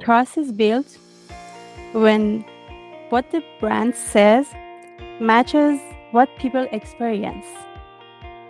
Trust is built when what the brand says matches what people experience.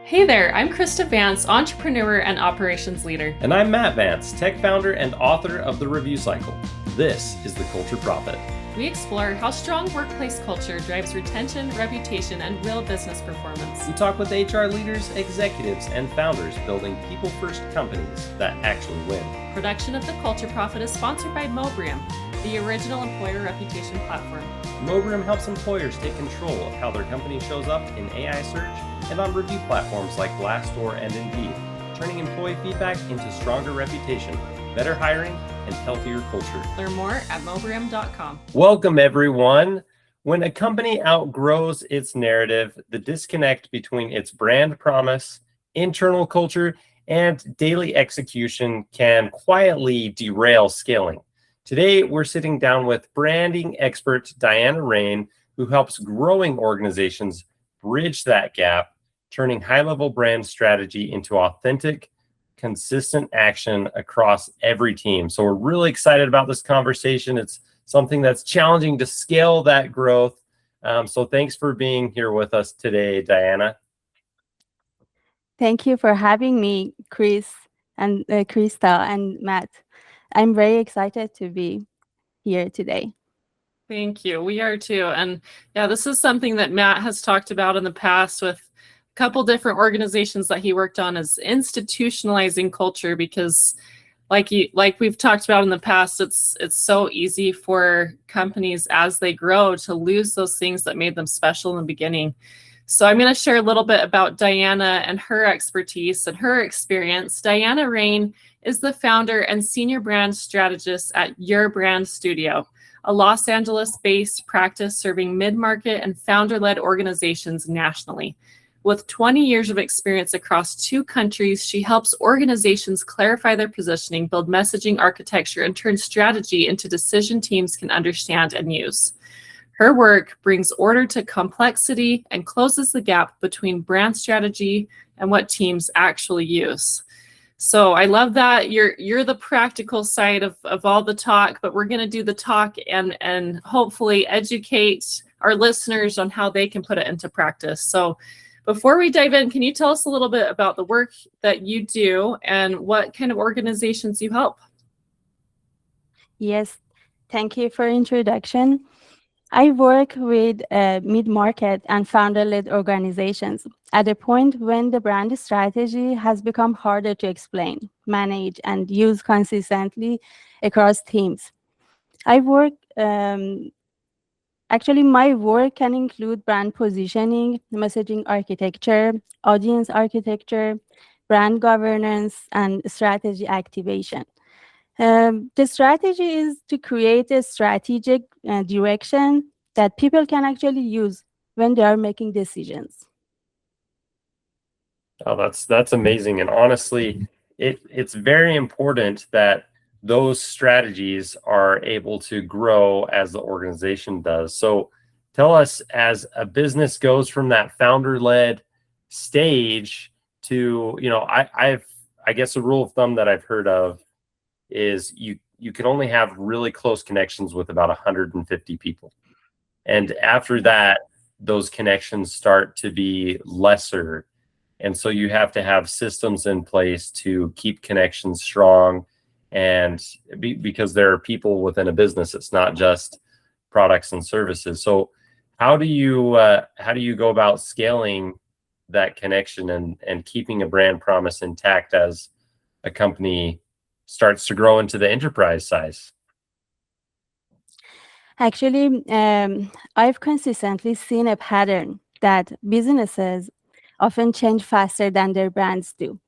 Hey there, I'm Krista Vance, entrepreneur and operations leader. And I'm Matt Vance, tech founder and author of The Review Cycle. This is The Culture Prophet. We explore how strong workplace culture drives retention, reputation, and real business performance. We talk with HR leaders, executives, and founders building people-first companies that actually win. Production of The Culture Prophet is sponsored by UrBrand, the original employer reputation platform. UrBrand helps employers take control of how their company shows up in AI search and on review platforms like Glassdoor and Indeed, turning employee feedback into stronger reputation, better hiring, and healthier culture. Learn more at mobram.com. Welcome, everyone. When a company outgrows its narrative, the disconnect between its brand promise, internal culture, and daily execution can quietly derail scaling. Today, we're sitting down with branding expert Diana Rain, who helps growing organizations bridge that gap, turning high-level brand strategy into authentic, consistent action across every team. So we're really excited about this conversation. It's something that's challenging to scale that growth. So thanks for being here with us today, Diana. Thank you for having me, Chris and Krista and Matt. I'm very excited to be here today. Thank you. We are too. And yeah, this is something that Matt has talked about in the past with a couple different organizations that he worked on, is institutionalizing culture, because like we've talked about in the past, it's so easy for companies as they grow to lose those things that made them special in the beginning. So I'm going to share a little bit about Diana and her expertise and her experience. Diana Rain is the founder and senior brand strategist at UrBrand Studio, a Los Angeles-based practice serving mid-market and founder-led organizations nationally. With 20 years of experience across 2 countries, she helps organizations clarify their positioning, build messaging architecture, and turn strategy into decision teams can understand and use. Her work brings order to complexity and closes the gap between brand strategy and what teams actually use. So I love that you're the practical side of all the talk, but we're going to do the talk and hopefully educate our listeners on how they can put it into practice. So before we dive in, can you tell us a little bit about the work that you do and what kind of organizations you help? Yes, thank you for introduction. I work with mid-market and founder-led organizations at a point when the brand strategy has become harder to explain, manage, and use consistently across teams. Actually, my work can include brand positioning, messaging architecture, audience architecture, brand governance, and strategy activation. The strategy is to create a strategic direction that people can actually use when they are making decisions. Oh, that's amazing. And honestly, it's very important that those strategies are able to grow as the organization does. So tell us, as a business goes from that founder-led stage to, I guess a rule of thumb that I've heard of is you can only have really close connections with about 150 people. And after that, those connections start to be lesser. And so you have to have systems in place to keep connections strong. And because there are people within a business, it's not just products and services. So how do you go about scaling that connection and keeping a brand promise intact as a company starts to grow into the enterprise size? Actually, I've consistently seen a pattern that businesses often change faster than their brands do.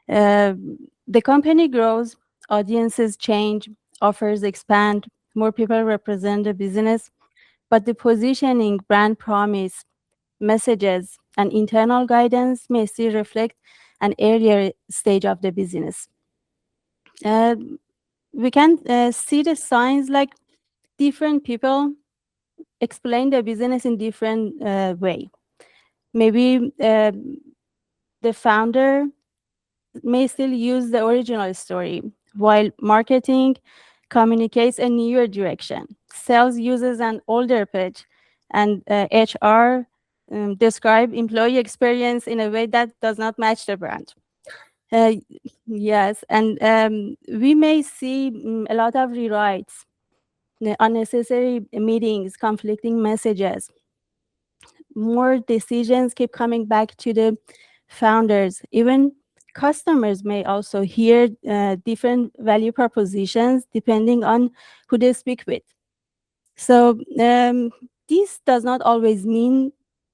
The company grows, audiences change, offers expand, more people represent the business, but the positioning, brand promise, messages, and internal guidance may still reflect an earlier stage of the business. We can see the signs like different people explain the business in different way. Maybe the founder may still use the original story, while marketing communicates a newer direction. Sales uses an older pitch, and HR describe employee experience in a way that does not match the brand. Uh, yes, and we may see a lot of rewrites, unnecessary meetings, conflicting messages. More decisions keep coming back to the founders. Even customers may also hear different value propositions depending on who they speak with. So this does not always mean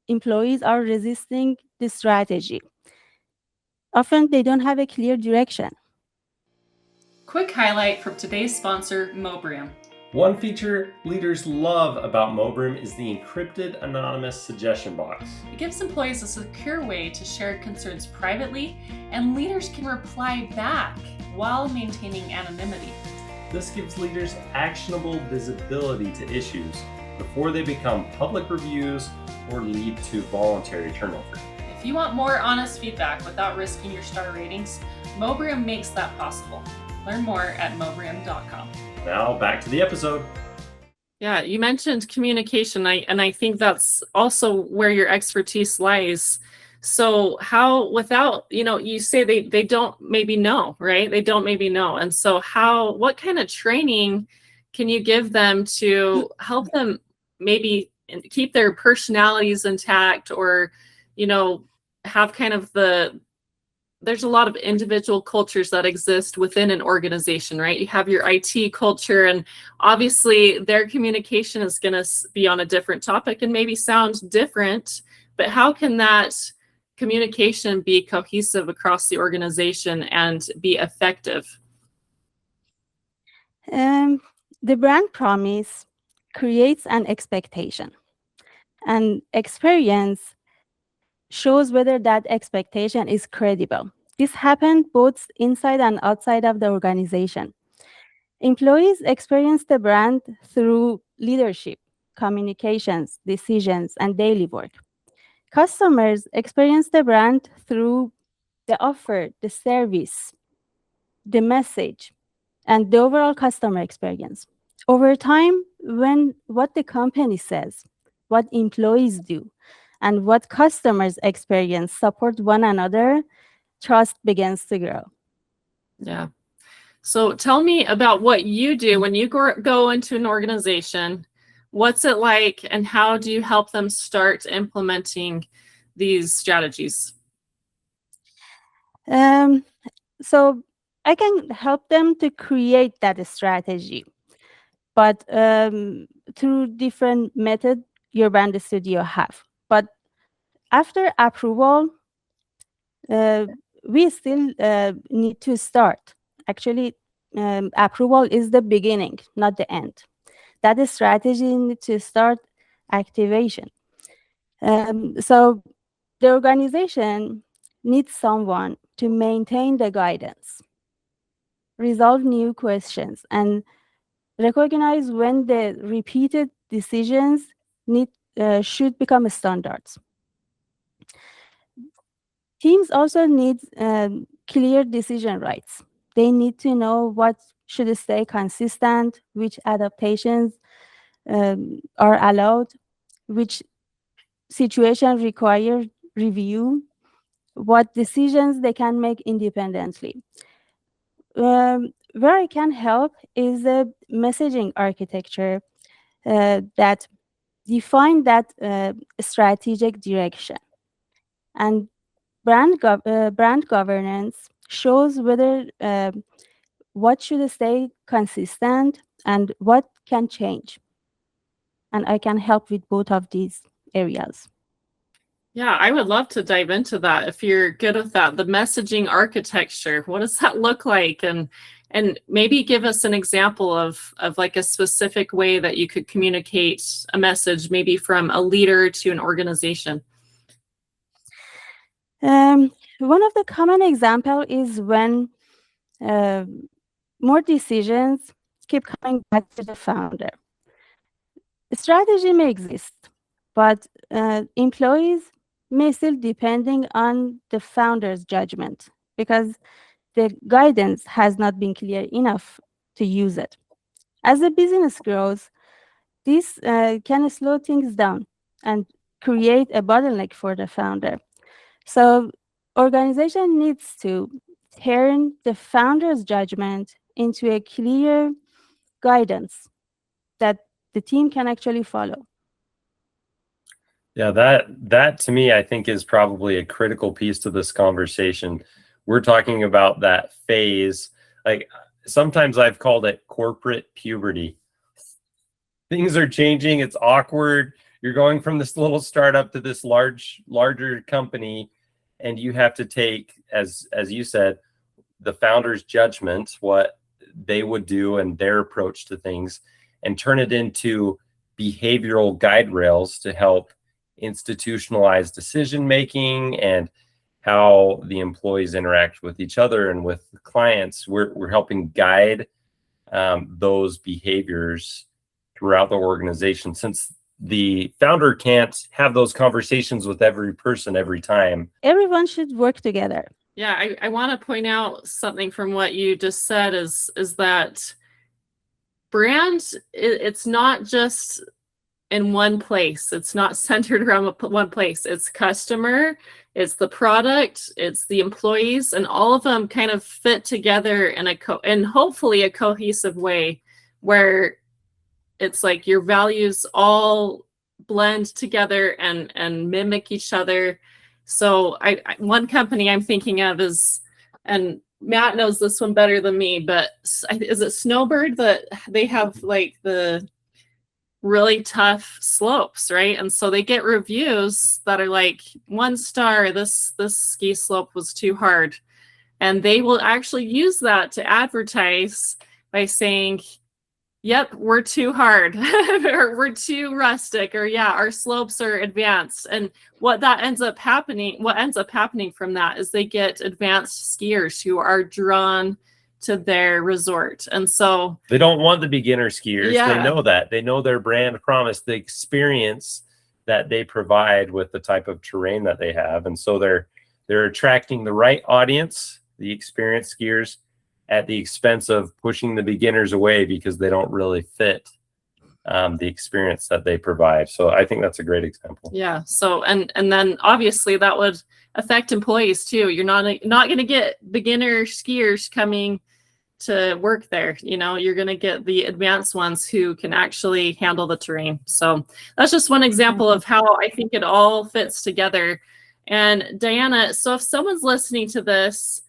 employees are resisting the strategy. Often they don't have a clear direction. Quick highlight from today's sponsor, Mobram. One feature leaders love about Mobram is the encrypted anonymous suggestion box. It gives employees a secure way to share concerns privately, and leaders can reply back while maintaining anonymity. This gives leaders actionable visibility to issues before they become public reviews or lead to voluntary turnover. If you want more honest feedback without risking your star ratings, Mobram makes that possible. Learn more at mobram.com. Now back to the episode. Yeah, you mentioned communication, and I think that's also where your expertise lies. So how, without, you say they don't maybe know, right? They don't maybe know. And so what kind of training can you give them to help them maybe keep their personalities intact, or, have kind of there's a lot of individual cultures that exist within an organization, right? You have your IT culture, and obviously their communication is going to be on a different topic and maybe sound different, but how can that communication be cohesive across the organization and be effective? The brand promise creates an expectation, and experience shows whether that expectation is credible. This happened both inside and outside of the organization. Employees experience the brand through leadership, communications, decisions, and daily work. Customers experience the brand through the offer, the service, the message, and the overall customer experience. Over time, when what the company says, what employees do, and what customers experience support one another, trust begins to grow. Yeah. So tell me about what you do when you go into an organization. What's it like, and how do you help them start implementing these strategies? So I can help them to create that strategy, but through different methods UrBrand Studio have. But after approval, we still need to start. Actually, approval is the beginning, not the end. That strategy needs to start activation. So the organization needs someone to maintain the guidance, resolve new questions, and recognize when the repeated decisions should become standards. Teams also need clear decision rights. They need to know what should stay consistent, which adaptations are allowed, which situations require review, what decisions they can make independently. Where I can help is a messaging architecture that define that strategic direction. And brand governance shows whether what should stay consistent and what can change. And I can help with both of these areas. Yeah, I would love to dive into that if you're good with that. The messaging architecture, what does that look like? And maybe give us an example of like a specific way that you could communicate a message, maybe from a leader to an organization. One of the common example is when more decisions keep coming back to the founder. Strategy may exist, but employees may still depending on the founder's judgment because the guidance has not been clear enough to use it. As the business grows, this can slow things down and create a bottleneck for the founder. So organization needs to turn the founder's judgment into a clear guidance that the team can actually follow. Yeah, that to me, I think is probably a critical piece to this conversation. We're talking about that phase. Like sometimes I've called it corporate puberty. Things are changing, it's awkward. You're going from this little startup to this larger company, and you have to take, as you said, the founder's judgment, what they would do and their approach to things, and turn it into behavioral guide rails to help institutionalize decision making and how the employees interact with each other and with the clients. We're helping guide those behaviors throughout the organization, since the founder can't have those conversations with every person every time. Everyone should work together. Yeah, I want to point out something from what you just said is that brand, it's not just in one place. It's not centered around one place. It's customer, it's the product, it's the employees, and all of them kind of fit together in and hopefully a cohesive way where it's like your values all blend together and mimic each other. So one company I'm thinking of is, and Matt knows this one better than me, but is it Snowbird that they have like the really tough slopes, right? And so they get reviews that are like 1 star, this ski slope was too hard. And they will actually use that to advertise by saying, yep, we're too hard, or we're too rustic, or yeah, our slopes are advanced. And what ends up happening from that is they get advanced skiers who are drawn to their resort. And so they don't want the beginner skiers. Yeah. They know that. They know their brand promise, the experience that they provide with the type of terrain that they have. And so they're attracting the right audience, the experienced skiers, at the expense of pushing the beginners away because they don't really fit the experience that they provide. So I think that's a great example. Yeah. So and then obviously that would affect employees too. You're not going to get beginner skiers coming to work there. You know, you're going to get the advanced ones who can actually handle the terrain. So that's just one example of how I think it all fits together. And Diana, so if someone's listening to this,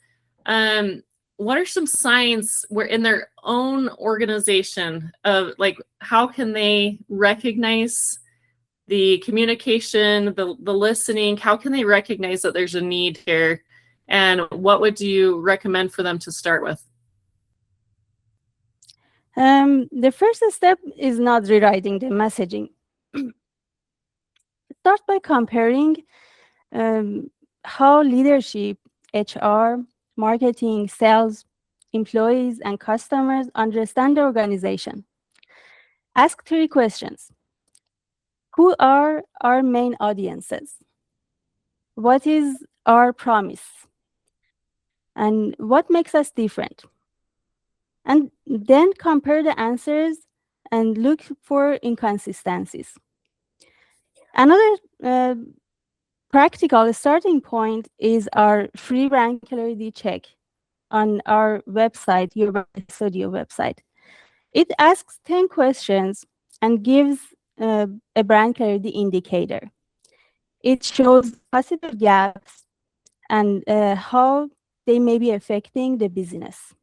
what are some signs where in their own organization of like, how can they recognize the communication, the listening? How can they recognize that there's a need here? And what would you recommend for them to start with? The first step is not rewriting the messaging. Start by comparing how leadership, HR, marketing, sales, employees, and customers understand the organization. Ask 3 questions. Who are our main audiences? What is our promise? And what makes us different? And then compare the answers and look for inconsistencies. Another practical starting point is our free brand clarity check on our website, UrBrand Studio website. It asks 10 questions and gives a brand clarity indicator. It shows possible gaps and how they may be affecting the business.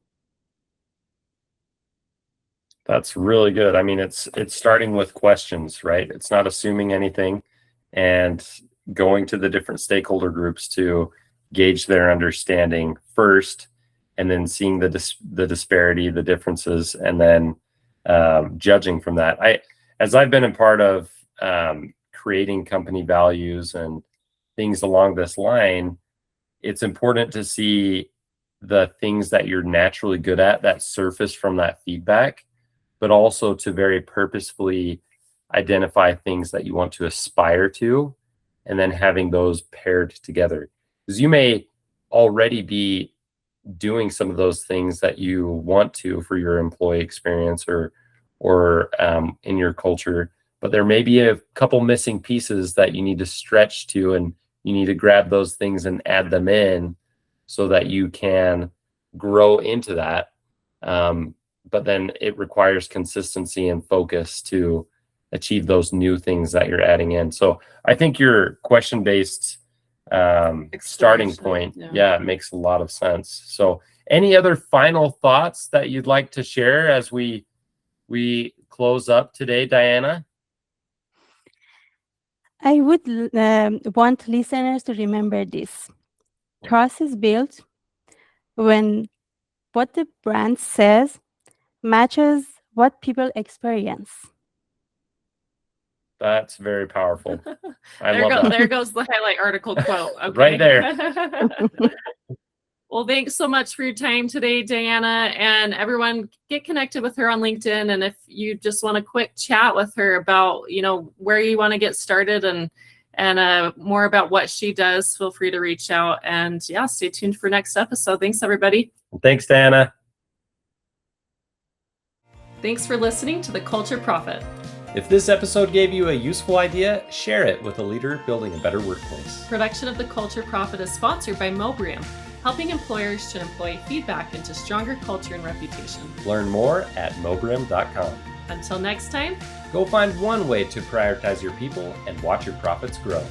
That's really good. I mean, it's starting with questions, right? It's not assuming anything and going to the different stakeholder groups to gauge their understanding first, and then seeing the disparity, the differences, and then judging from that. As I've been a part of creating company values and things along this line, it's important to see the things that you're naturally good at that surface from that feedback, but also to very purposefully identify things that you want to aspire to, and then having those paired together. Because you may already be doing some of those things that you want to for your employee experience or or in your culture, but there may be a couple missing pieces that you need to stretch to, and you need to grab those things and add them in so that you can grow into that. But then it requires consistency and focus to achieve those new things that you're adding in. So I think your question-based starting point, it makes a lot of sense. So any other final thoughts that you'd like to share as we close up today, Diana? I would want listeners to remember this. Trust is built when what the brand says matches what people experience. That's very powerful. I love that. There goes the highlight article quote. Okay. Right there. Well, thanks so much for your time today, Diana, and everyone get connected with her on LinkedIn. And if you just want a quick chat with her about, where you want to get started and more about what she does, feel free to reach out, and stay tuned for next episode. Thanks, everybody. Thanks, Diana. Thanks for listening to The Culture Prophet. If this episode gave you a useful idea, share it with a leader building a better workplace. Production of The Culture Prophet is sponsored by UrBrand, helping employers turn employee feedback into stronger culture and reputation. Learn more at mobram.com. Until next time, go find one way to prioritize your people and watch your profits grow.